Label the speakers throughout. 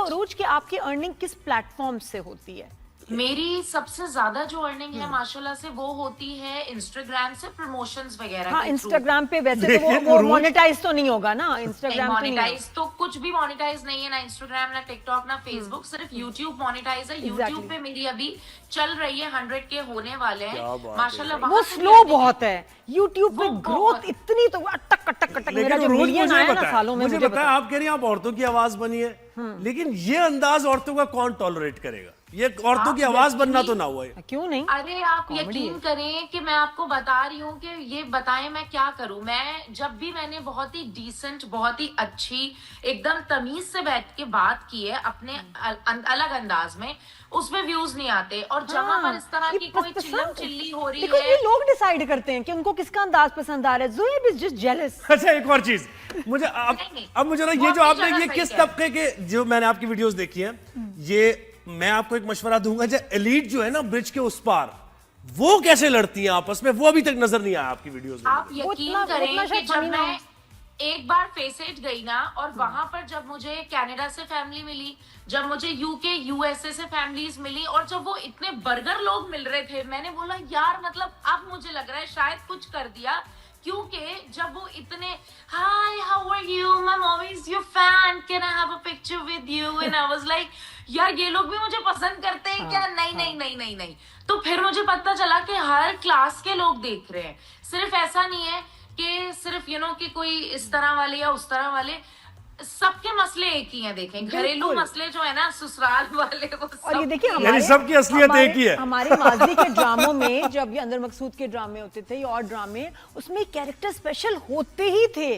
Speaker 1: अरूज कि आपकी अर्निंग किस प्लेटफॉर्म से होती है?
Speaker 2: मेरी सबसे ज्यादा जो अर्निंग है माशाल्लाह से वो होती है इंस्टाग्राम से, प्रमोशंस वगैरह
Speaker 1: हाँ,
Speaker 2: के थ्रू।
Speaker 1: इंस्टाग्राम पे वैसे तो वो मोनेटाइज तो नहीं होगा ना, इंस्टाग्राम तो नहीं
Speaker 2: मोनेटाइज तो कुछ भी मोनेटाइज नहीं है, ना इंस्टाग्राम ना टिकटॉक ना फेसबुक, सिर्फ यूट्यूब मोनेटाइज है। यूट्यूब पे मेरी अभी चल रही है 100K होने वाले हैं माशाल्लाह।
Speaker 1: वो स्लो बहुत है यूट्यूब पे, ग्रोथ इतनी तो अटक अटक अटक। मेरा जो मिलियन आया ना सालों में,
Speaker 3: मुझे पता है आप कह रही हैं आप औरतों की आवाज बनी है, लेकिन ये अंदाज औरतों का कौन टॉलरेट करेगा? ये औरतों की आवाज बनना तो ना हुआ है।
Speaker 1: क्यों नहीं?
Speaker 2: अरे आप यकीन करें कि मैं आपको बता रही हूँ कि ये बताएं मैं क्या करूं। मैं जब भी मैंने बहुत ही डिसेंट, बहुत ही अच्छी, एकदम तमीज से बैठ के बात की है अपने अलग अंदाज में, उसमें व्यूज नहीं आते। और जहां पर इस तरह की कोई चिल्लम चिल्ली हो रही है,
Speaker 1: ये लोग डिसाइड करते हैं कि उनको किसका अंदाज पसंद आ रहा है। Zuaib is just jealous.
Speaker 3: अच्छा एक और चीज मुझे अब मुझे ना, ये जो आपने ये किस तबके के, जो मैंने आपकी वीडियोस देखी है, ये मैं आपको एक मशवरा दूंगा, जो एलीट जो है ना ब्रिज के उस पार, वो कैसे लड़ती हैं आपस में, वो अभी तक नजर नहीं आया आपकी वीडियोस में।
Speaker 2: आप यकीन करें कि जब मैं एक बार फेसेट गई ना, और वहां पर जब मुझे कनाडा से फैमिली मिली, जब मुझे यूके यूएसए से फैमिलीज मिली, और जब वो इतने बर्गर लोग मिल रहे थे, मैंने बोला यार मतलब अब मुझे लग रहा है शायद कुछ कर दिया। क्योंकि जब वो इतने hi how are you, my mom is your fan, can I have a picture with you, and I was like यार ये लोग भी मुझे पसंद करते हैं क्या? नहीं नहीं नहीं नहीं नहीं। तो फिर मुझे पता चला कि हर क्लास के लोग देख रहे हैं। सिर्फ ऐसा नहीं है कि सिर्फ कि कोई इस तरह वाले या उस तरह वाले, सबके मसले एक ही हैं। देखें घरेलू मसले जो है ना, ससुराल वाले, वो
Speaker 1: और ये देखिए
Speaker 3: यानी सबकी असलियत एक ही है।
Speaker 1: हमारे माजी के ड्रामों में जब ये अंदर मकसूद के ड्रामे होते थे और ड्रामे, उसमें कैरेक्टर स्पेशल होते ही थे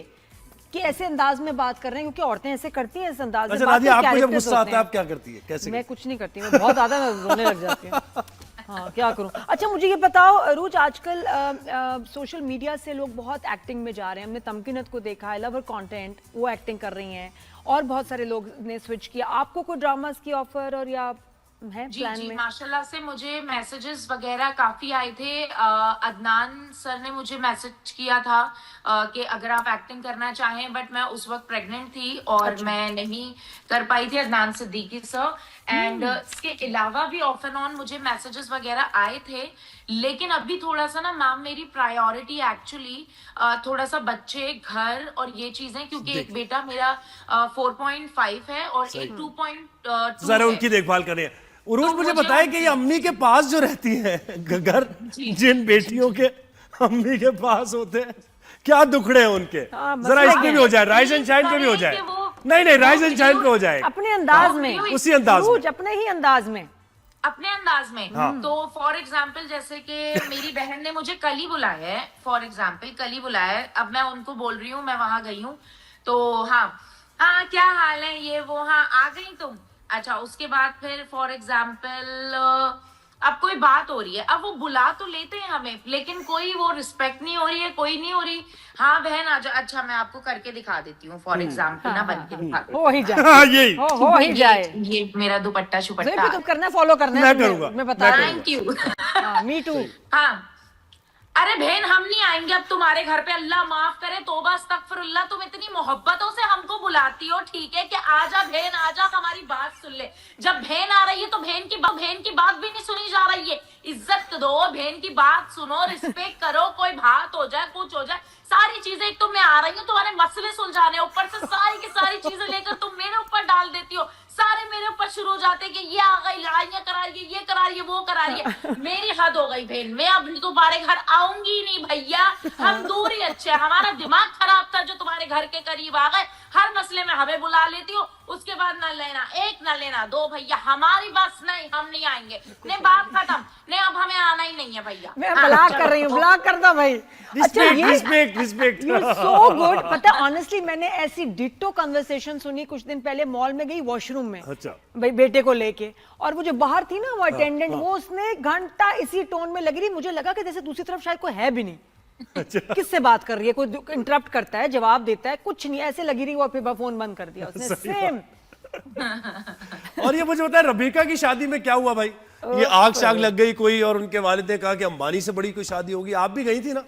Speaker 1: कि ऐसे अंदाज में बात कर रहे हैं, क्योंकि औरतें ऐसे करती हैं इस अंदाज में।
Speaker 3: अच्छा नादिया, आपको जब गुस्सा आता है आप क्या करती है, कैसे?
Speaker 1: मैं कुछ नहीं करती, मैं बहुत ज्यादा रोने लग जाती हूँ। हाँ क्या करूं। अच्छा मुझे ये बताओ अरूज, आजकल सोशल मीडिया से लोग बहुत एक्टिंग में जा रहे हैं। हमने तमकीनत को देखा, आई लव हर कंटेंट, वो एक्टिंग कर रही हैं, और बहुत सारे लोग ने स्विच किया। आपको कोई ड्रामास की ऑफर और या है प्लान में?
Speaker 2: माशाल्लाह से मुझे मैसेजेस वगैरह काफी आए थे। अदनान सर ने मुझे मैसेज किया था कि अगर आप एक्टिंग करना चाहें, बट मैं उस वक्त प्रेग्नेंट थी और मैं नहीं कर पाई थी, अदनान सिद्दीकी सर। एंड इसके अलावा भी ऑफ एंड ऑन मुझे मैसेजेस वगैरह आए थे। लेकिन अभी थोड़ा सा ना मैम, मेरी प्रायोरिटी एक्चुअली थोड़ा सा बच्चे, घर और ये चीजें, क्योंकि एक बेटा मेरा 4.5 है और एक 2.2
Speaker 3: जरा उनकी देखभाल करें। उरूज मुझे बताए कि ये अम्मी के पास जो रहती है, घर जिन बेटियों के अम्मी के पास होते हैं, क्या दुखड़े हैं उनके, जरा इस पे भी हो जाए, राइज एंड शाइन पे भी हो जाए। नहीं नहीं, राइज एंड शाइन पे हो जाए
Speaker 1: अपने अंदाज में,
Speaker 3: उसी अंदाज में,
Speaker 1: अपने ही अंदाज में,
Speaker 2: अपने अंदाज में। तो फॉर एग्जाम्पल जैसे कि मेरी बहन ने मुझे कल ही बुलाया है, फॉर एग्जाम्पल कल ही बुलाया है। अब मैं उनको बोल रही हूँ, मैं वहां गई हूँ, तो हाँ क्या हाल है, ये वो, हाँ आ गई तुम, अच्छा। उसके बाद फिर फॉर एग्जाम्पल अब कोई बात हो रही है, अब वो बुला तो लेते हैं हमें, लेकिन कोई वो रिस्पेक्ट नहीं हो रही है, कोई नहीं हो रही। हाँ बहन आजा, अच्छा मैं आपको करके दिखा देती हूँ, फॉर एग्जाम्पल ना बन के दिखा देती हूँ।
Speaker 1: हो ही जाए, हो ही जाए।
Speaker 2: ये मेरा दुपट्टा शुपट्टा
Speaker 1: तो करना, फॉलो करना
Speaker 3: मैं करूंगा,
Speaker 1: मैं बता रही हूँ।
Speaker 2: Thank you.
Speaker 1: Me too.
Speaker 2: हाँ अरे बहन हम नहीं आएंगे अब तुम्हारे घर पे, अल्लाह माफ करे, तौबा अस्तगफिरुल्लाह। तुम इतनी मोहब्बतों से हमको बुलाती हो, ठीक है कि आजा बहन आजा, हमारी बात सुन ले। जब बहन आ रही है तो बहन की बात भी नहीं सुनी जा रही है। इज्जत दो, बहन की बात सुनो, रिस्पेक्ट करो, कोई बात हो जाए, कुछ हो जाए, सारी चीजें, एक तो मैं आ रही हूँ तुम्हारे मसले सुलझाने, ऊपर से सारी की सारी चीजें लेकर तुम मेरे ऊपर डाल देती हो। सारे मेरे ऊपर शुरू हो जाते कि ये आ गई, लड़ाइयां करा रही है, ये करा रही है, वो करा रही है। मेरी हद हो गई बहन, मैं अब तुम्हारे घर आऊंगी नहीं भैया, हम दूर ही अच्छे। हमारा दिमाग खराब था जो तुम्हारे घर के करीब आ गए, हर मसले में हमें बुला लेती हो, उसके बाद ना लेना एक ना लेना दो भैया, हमारी बस नहीं, हम नहीं आएंगे, ने बात खत्म, ने अब हमें आना ही नहीं है भैया।
Speaker 1: मैं ब्लॉक कर रही हूँ, ब्लॉक कर दो भाई। अच्छा ये
Speaker 3: रिस्पेक्ट
Speaker 1: सो गुड। पता ऑनेस्टली मैंने ऐसी डिट्टो कन्वर्सेशन सुनी कुछ दिन पहले, मॉल में गई वॉशरूम में,
Speaker 3: अच्छा
Speaker 1: भाई बेटे को लेके, और वो जो बाहर थी ना वो अटेंडेंट, वो उसने घंटा इसी टोन में लग रही, मुझे लगा कि जैसे दूसरी तरफ शायद कोई है भी नहीं। अच्छा। किससे बात कर रही है, कोई इंटरप्ट करता है, जवाब देता है, कुछ नहीं, ऐसे लगी रही। वो फिर फोन बंद कर दिया उसने, सेम।
Speaker 3: और ये मुझे बताया रबीका की शादी में क्या हुआ भाई, ये आग शाग लग गई कोई, और उनके वालिद ने कहा कि अंबानी से बड़ी कोई शादी होगी, आप भी गई थी ना?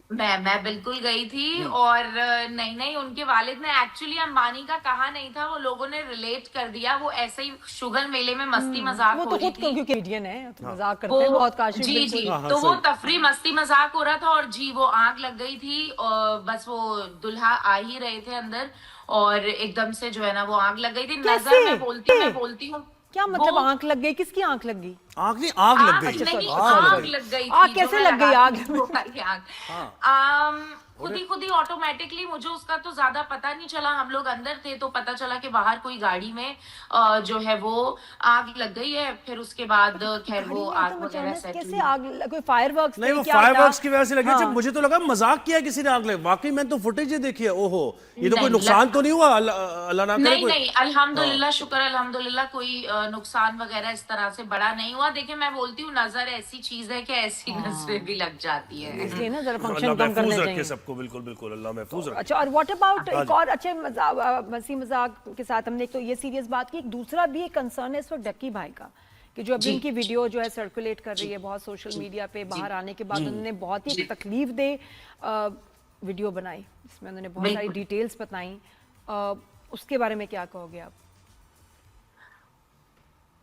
Speaker 2: मैं बिल्कुल गई थी और नहीं नहीं, उनके वालिद ने एक्चुअली अंबानी का कहा नहीं था, वो लोगों ने रिलेट कर दिया। वो ऐसे ही शुगर मेले में मस्ती मजाक
Speaker 1: वो
Speaker 2: हो
Speaker 1: तो
Speaker 2: रही
Speaker 1: खुद
Speaker 2: थी।
Speaker 1: क्योंकि कॉमेडियन है तो मजाक करते
Speaker 2: वो
Speaker 1: हैं बहुत काशिफ,
Speaker 2: जी
Speaker 1: बिल्कुल।
Speaker 2: जी,
Speaker 3: हाँ, हाँ,
Speaker 2: तो वो
Speaker 3: सही।
Speaker 2: तफरी मस्ती मजाक हो रहा था और जी वो आग लग गई थी और बस वो दुल्हा आ ही रहे थे अंदर और एकदम से जो है ना वो आग लग गई थी। नजर मैं बोलती हूँ
Speaker 1: क्या
Speaker 2: वो
Speaker 1: मतलब आंख लग गई? किसकी आंख लग गई?
Speaker 3: आग नहीं, आग लग
Speaker 2: आग
Speaker 3: गई।
Speaker 2: नहीं,
Speaker 3: आग लग
Speaker 2: आग
Speaker 3: गई।
Speaker 2: लग गई
Speaker 1: आग
Speaker 2: थी।
Speaker 1: कैसे
Speaker 2: जो मैं
Speaker 1: लग गई
Speaker 2: लगाती
Speaker 1: आग?
Speaker 2: हूँ, वो वाली आग। खुद ही ऑटोमेटिकली, मुझे उसका तो ज्यादा पता नहीं चला। हम लोग अंदर थे तो पता चला कि बाहर कोई गाड़ी में जो है वो आग लग गई है। फिर उसके बाद खैर वो
Speaker 1: गाड़ी में
Speaker 2: आग
Speaker 1: एकदम
Speaker 2: वगैरह
Speaker 1: अचानक
Speaker 2: सेट
Speaker 1: कैसे
Speaker 2: हुई।
Speaker 1: आग कोई फायरवर्क्स
Speaker 3: नहीं,
Speaker 1: थे
Speaker 3: वो
Speaker 1: क्या था?
Speaker 3: फायरवर्क्स की वजह से लगी।
Speaker 1: हाँ।
Speaker 3: अच्छा, मुझे तो लगा मजाक किया किसी ने, आग लगी। वाकई मैंने तो फुटेज ही देखी है। ओहो, ये तो कोई
Speaker 2: नहीं,
Speaker 3: नुकसान तो नहीं हुआ? अल्लाह ना करे
Speaker 2: नहीं
Speaker 3: कोई।
Speaker 2: नहीं, अल्हम्दुलिल्लाह, शुक्र अल्हम्दुलिल्लाह, कोई नुकसान वगैरह इस तरह से बड़ा नहीं हुआ। देखिए मैं बोलती हूँ नजर ऐसी चीज है कि ऐसी नजरें भी लग जाती है।
Speaker 1: इसलिए ना जरा
Speaker 3: अल्लाह
Speaker 1: फंक्शन कम
Speaker 3: महफूज
Speaker 1: करने
Speaker 3: रखे
Speaker 1: चाहिए।
Speaker 3: सबको, बिल्कुल बिल्कुल, अल्लाह महफूज रखे।
Speaker 1: अच्छा, और व्हाट अबाउट
Speaker 3: हाँ
Speaker 1: एक
Speaker 3: जी।
Speaker 1: और अच्छे मजाक मजाक के साथ हमने एक तो ये सीरियस बात की, एक दूसरा भी एक कंसर्न है इस वक्त डक्की भाई का कि जो अभी
Speaker 2: जी
Speaker 1: इनकी वीडियो जो है सर्कुलेट कर रही है बहुत सोशल मीडिया पे, बाहर आने के बाद उन्होंने बहुत ही एक तकलीफ दे वीडियो बनाई जिसमें उन्होंने बहुत सारी
Speaker 2: बिल्कुल।
Speaker 1: डिटेल्स बताई। उसके बारे में क्या कहोगे आप?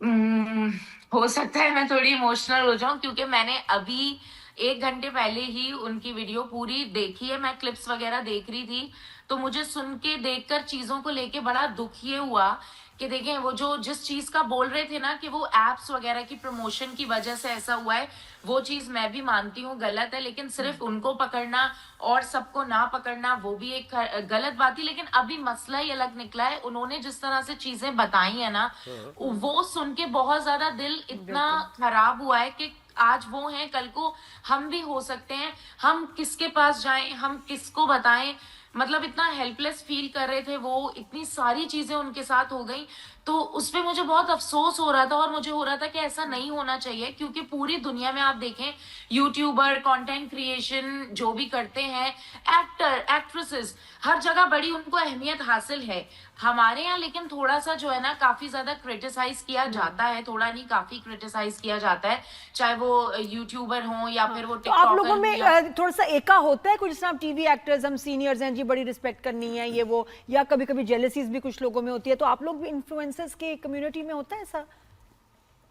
Speaker 2: हम्म, हो सकता है मैं थोड़ी इमोशनल हो जाऊं क्योंकि मैंने अभी 1 घंटे पहले ही उनकी वीडियो पूरी देखी है। मैं क्लिप्स वगैरह देख रही थी तो मुझे सुन के देखकर चीजों को लेके बड़ा दुख ये हुआ कि देखें वो जो जिस चीज का बोल रहे थे ना कि वो एप्स वगैरह की प्रमोशन की वजह से ऐसा हुआ है, वो चीज मैं भी मानती हूँ गलत है। लेकिन सिर्फ उनको पकड़ना और सबको ना पकड़ना वो भी एक गलत बात थी। लेकिन अभी मसला ही अलग निकला है। उन्होंने जिस तरह से चीजें बताई है ना, वो सुन के बहुत ज्यादा दिल इतना खराब हुआ है कि आज वो हैं, कल को हम भी हो सकते हैं। हम किसके पास जाएं, हम किसको बताएं? मतलब इतना हेल्पलेस फील कर रहे थे वो, इतनी सारी चीजें उनके साथ हो गई तो उस पे मुझे बहुत अफसोस हो रहा था और मुझे हो रहा था कि ऐसा नहीं होना चाहिए। क्योंकि पूरी दुनिया में आप देखें, यूट्यूबर, कंटेंट क्रिएशन जो भी करते हैं, एक्टर, एक्ट्रेसेस, हर जगह बड़ी उनको अहमियत हासिल है। हमारे यहाँ लेकिन थोड़ा सा जो है ना काफी ज्यादा क्रिटिसाइज किया जाता है, थोड़ा नहीं काफी क्रिटिसाइज किया जाता है, चाहे वो यूट्यूबर हो या फिर वो
Speaker 1: तो आप लोगों में
Speaker 2: टिकटॉकर।
Speaker 1: थोड़ा सा एका होता है कुछ, जैसे आप टीवी एक्टर्स, हम सीनियर्स हैं जी, बड़ी रिस्पेक्ट करनी है ये वो, या कभी कभी जेलसीज भी कुछ लोगों में होती है, तो आप लोग भी इन्फ्लुएंसर्स के कम्युनिटी में होता है ऐसा?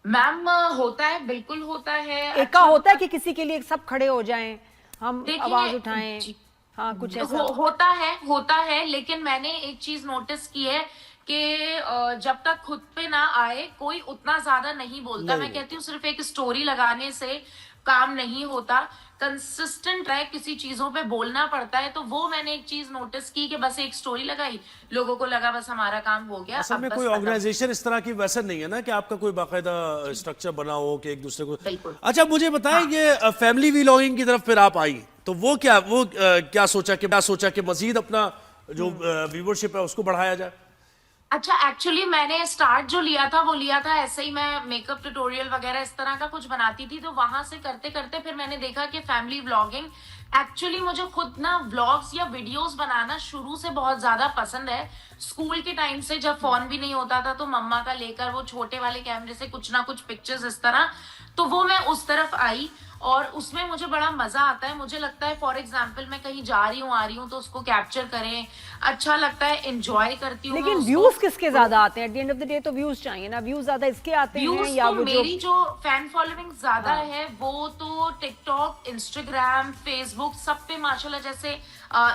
Speaker 2: मैम होता है, बिल्कुल होता है।
Speaker 1: एका
Speaker 2: अच्छा
Speaker 1: होता है कि किसी के लिए सब खड़े हो जाएं, हम
Speaker 2: देखिए,
Speaker 1: आवाज उठाएं?
Speaker 2: जी,
Speaker 1: हाँ, कुछ ऐसा
Speaker 2: होता है। लेकिन मैंने एक चीज नोटिस की है कि जब तक खुद पे ना आए कोई उतना ज्यादा नहीं बोलता। मैं कहती हूँ सिर्फ एक स्टोरी लगाने से काम नहीं होता, कंसिस्टेंट रहे, किसी चीजों पे बोलना पड़ता है। तो वो मैंने एक चीज नोटिस की कि बस एक स्टोरी लगाई, लोगों को लगा बस हमारा काम हो गया।
Speaker 3: असल
Speaker 2: अब
Speaker 3: में
Speaker 2: बस
Speaker 3: कोई
Speaker 2: खत्म।
Speaker 3: ऑर्गेनाइजेशन इस तरह की वैसा नहीं है ना कि आपका कोई बाकायदा स्ट्रक्चर बना हो कि एक दूसरे को।
Speaker 2: बिल्कुल।
Speaker 3: अच्छा, मुझे बताएं ये फैमिली व्लॉगिंग की तरफ फिर आप आई तो वो क्या सोचा कि मजीद अपना जो व्यूवरशिप है उसको बढ़ाया जाए?
Speaker 2: अच्छा, एक्चुअली मैंने स्टार्ट जो लिया था वो लिया था ऐसे ही, मैं मेकअप ट्यूटोरियल वगैरह इस तरह का कुछ बनाती थी। तो वहां से करते करते फिर मैंने देखा कि फैमिली व्लॉगिंग, एक्चुअली मुझे खुद ना व्लॉग्स या वीडियोस बनाना शुरू से बहुत ज्यादा पसंद है। स्कूल के टाइम से जब फोन भी नहीं होता था तो मम्मा का लेकर वो छोटे वाले कैमरे से कुछ ना कुछ पिक्चर्स इस तरह, तो वो मैं उस तरफ आई और उसमें मुझे बड़ा मजा आता है। मुझे लगता है फॉर एग्जाम्पल मैं कहीं जा रही हूँ आ रही हूँ तो उसको कैप्चर करें, अच्छा लगता है, एंजॉय करती हूँ।
Speaker 1: लेकिन व्यूज किसके ज्यादा आते हैं? At the end of the day तो व्यूज चाहिए ना, व्यूज ज्यादा इसके आते हैं
Speaker 2: व्यूज
Speaker 1: या
Speaker 2: तो
Speaker 1: वो
Speaker 2: मेरी जो फैन फॉलोइंग ज्यादा
Speaker 1: हाँ।
Speaker 2: है वो तो टिकटॉक, इंस्टाग्राम, फेसबुक सब पे माशाल्लाह। जैसे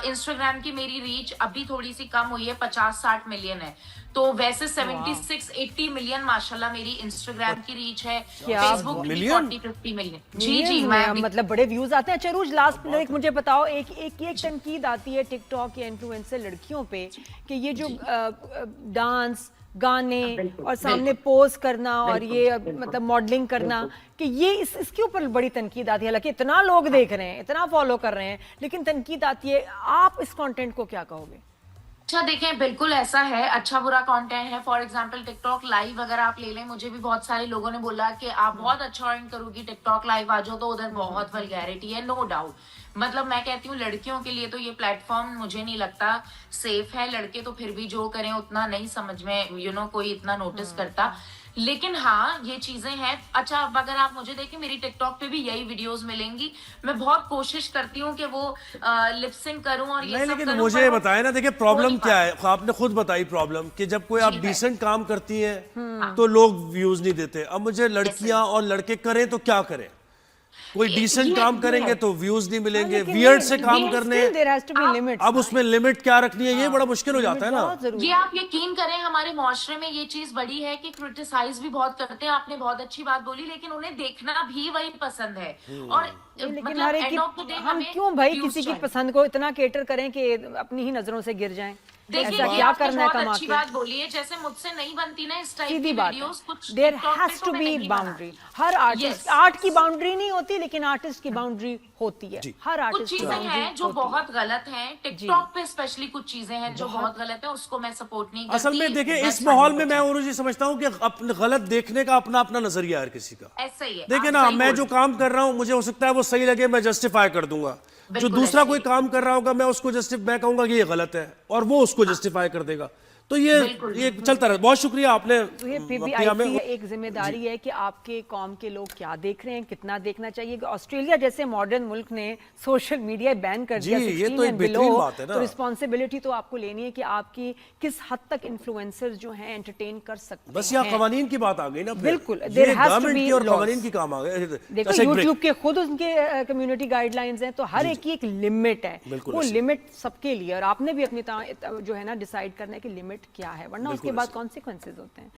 Speaker 2: इंस्टाग्राम की मेरी रीच अभी थोड़ी सी कम हुई है, 50-60 मिलियन है। तो वैसे 76-80 मिलियन माशाल्लाह मेरी इंस्टाग्राम की रीच है।
Speaker 1: क्या
Speaker 2: फेसबुक की
Speaker 3: मिलियन?
Speaker 2: 40-50 मिलियन। जी
Speaker 1: Millions
Speaker 2: जी,
Speaker 1: में
Speaker 2: मैं
Speaker 1: हम, मतलब बड़े व्यूज आते हैं। अच्छा रूज, लास्ट एक मुझे बताओ, एक तनकीद आती है टिकटॉक या इन्फ्लुएंसर लड़कियों पे कि ये जो डांस, गाने
Speaker 2: बिल्कुल,
Speaker 1: और सामने
Speaker 2: बिल्कुल।
Speaker 1: पोज करना और
Speaker 2: बिल्कुल,
Speaker 1: ये
Speaker 2: बिल्कुल।
Speaker 1: मतलब मॉडलिंग करना, कि ये इसके ऊपर बड़ी तनकीद आती है। हालांकि इतना लोग देख रहे हैं, इतना फॉलो कर रहे हैं, लेकिन तनकीद आती है। आप इस कंटेंट को क्या कहोगे?
Speaker 2: अच्छा देखें, बिल्कुल ऐसा है, अच्छा बुरा कंटेंट है। फॉर एग्जांपल टिकटॉक लाइव अगर आप ले लें, मुझे भी बहुत सारे लोगों ने बोला कि आप बहुत अच्छा अर्न करोगी टिकटॉक लाइव आ जाओ, तो उधर बहुत वल्गैरिटी है, नो डाउट। मतलब मैं कहती हूँ लड़कियों के लिए तो ये प्लेटफॉर्म मुझे नहीं लगता सेफ है। लड़के तो फिर भी जो करें उतना नहीं समझ में कोई इतना नोटिस करता। लेकिन हाँ ये चीजें हैं। अच्छा अब अगर आप मुझे देखें मेरी टिकटॉक पे भी यही वीडियोस मिलेंगी। मैं बहुत कोशिश करती हूँ कि वो लिपसिंग करूं और ये
Speaker 3: नहीं,
Speaker 2: सब
Speaker 3: लेकिन
Speaker 2: करूं,
Speaker 3: मुझे
Speaker 2: पर वो
Speaker 3: बताए ना, देखिए
Speaker 2: हो
Speaker 3: प्रॉब्लम
Speaker 2: नहीं
Speaker 3: क्या है, आपने खुद बताई प्रॉब्लम कि जब कोई आप
Speaker 2: जी,
Speaker 3: डिसेंट काम करती हैं तो लोग व्यूज नहीं देते। अब मुझे लड़कियां और लड़के करें तो क्या करें? कोई डिसेंट काम करेंगे तो व्यूज नहीं मिलेंगे, वियर्ड से काम करने,
Speaker 1: there has to be limits.
Speaker 3: अब उसमें लिमिट क्या रखनी है, ये बड़ा मुश्किल हो जाता है ना।
Speaker 1: बहुत जरूरी
Speaker 2: ये आप यकीन करें हमारे मुआशरे में ये चीज बड़ी है कि क्रिटिसाइज भी बहुत करते हैं। आपने बहुत अच्छी बात बोली, लेकिन उन्हें देखना भी वही पसंद है। और
Speaker 1: लेकिन
Speaker 2: मतलब
Speaker 1: हर एक
Speaker 2: end of the day
Speaker 1: हम
Speaker 2: हमें
Speaker 1: क्यों भाई
Speaker 2: views
Speaker 1: किसी की
Speaker 2: चाहिए।
Speaker 1: पसंद को इतना केटर करें कि अपनी ही नजरों से गिर जाएं?
Speaker 2: देखिए
Speaker 1: ऐसा
Speaker 2: ये
Speaker 1: क्या
Speaker 2: आपने
Speaker 1: करना है
Speaker 2: बहुत
Speaker 1: कमा
Speaker 2: अच्छी
Speaker 1: के?
Speaker 2: बात बोली है। जैसे मुझसे नहीं बनती ना इस टाइप
Speaker 1: सीधी
Speaker 2: की
Speaker 1: बात
Speaker 2: वीडियोस,
Speaker 1: है,
Speaker 2: कुछ
Speaker 1: देयर
Speaker 2: TikTok पे
Speaker 1: हैज
Speaker 2: तो
Speaker 1: टू
Speaker 2: मैं
Speaker 1: बी
Speaker 2: नहीं
Speaker 1: बाउंड्री।
Speaker 2: बनाती।
Speaker 1: हर आर्टिस्ट,
Speaker 2: Yes.
Speaker 1: आर्ट की बाउंड्री नहीं होती लेकिन आर्टिस्ट की बाउंड्री होती है।
Speaker 3: जी।
Speaker 1: हर
Speaker 2: कुछ
Speaker 1: आर्टिस्ट की
Speaker 2: चीजें
Speaker 1: बाउंड्री
Speaker 2: हैं जो
Speaker 1: होती है।
Speaker 2: बहुत गलत हैं। टिकटॉक पे स्पेशली कुछ चीजें हैं जो बहुत गलत है, उसको मैं सपोर्ट नहीं करती।
Speaker 3: असल में देखिए इस
Speaker 2: That's
Speaker 3: माहौल
Speaker 2: fine,
Speaker 3: में मैं और ये समझता हूँ कि अपने गलत देखने का अपना अपना नजरिया है हर किसी का।
Speaker 2: ऐसा ही है।
Speaker 3: देखिए
Speaker 2: आप
Speaker 3: ना,
Speaker 2: सही
Speaker 3: मैं
Speaker 2: बोल
Speaker 3: जो
Speaker 2: रहे
Speaker 3: काम कर रहा हूँ मुझे हो सकता है वो सही लगे, मैं जस्टिफाई कर दूंगा। जो
Speaker 2: बिल्कुल
Speaker 3: दूसरा
Speaker 2: ऐसे
Speaker 3: कोई
Speaker 2: ही।
Speaker 3: काम कर रहा होगा मैं उसको मैं कहूंगा कि ये गलत है और वो उसको जस्टिफाई कर देगा। तो ये चलता रहे। बहुत शुक्रिया आपने
Speaker 1: तो ये फिर भी
Speaker 3: किया।
Speaker 1: IC एक जिम्मेदारी है कि आपके कौम के लोग क्या देख रहे हैं, कितना देखना चाहिए। ऑस्ट्रेलिया जैसे मॉडर्न मुल्क ने सोशल मीडिया बैन कर दिया
Speaker 3: जी, ये
Speaker 1: 16
Speaker 3: तो एक
Speaker 1: and
Speaker 3: बेहतरीन
Speaker 1: below,
Speaker 3: बात है ना।
Speaker 1: तो रिस्पॉन्सिबिलिटी तो आपको लेनी है कि आपकी किस हद तक इन्फ्लुएंसर्स जो हैं एंटरटेन कर सकते
Speaker 3: बस यहाँ
Speaker 1: हैं।
Speaker 3: कवानीन की बात आ गई ना।
Speaker 1: बिल्कुल,
Speaker 3: ये
Speaker 1: there has to
Speaker 3: government
Speaker 1: be
Speaker 3: की और
Speaker 1: laws.
Speaker 3: कवानीन की काम आ गए।
Speaker 1: देखो
Speaker 3: अच्छा, एक break।
Speaker 1: YouTube के खुद उनके कम्युनिटी गाइडलाइंस हैं, तो हर एक की एक लिमिट है।
Speaker 3: बिल्कुल
Speaker 1: वो
Speaker 3: ऐसे।
Speaker 1: लिमिट सबके लिए, और आपने भी अपनी जो है ना डिसाइड करना है कि लिमिट क्या है, वरना उसके
Speaker 3: बिल्कुल
Speaker 1: बाद
Speaker 3: ऐसे।
Speaker 1: कॉन्सिक्वेंसेज होते हैं।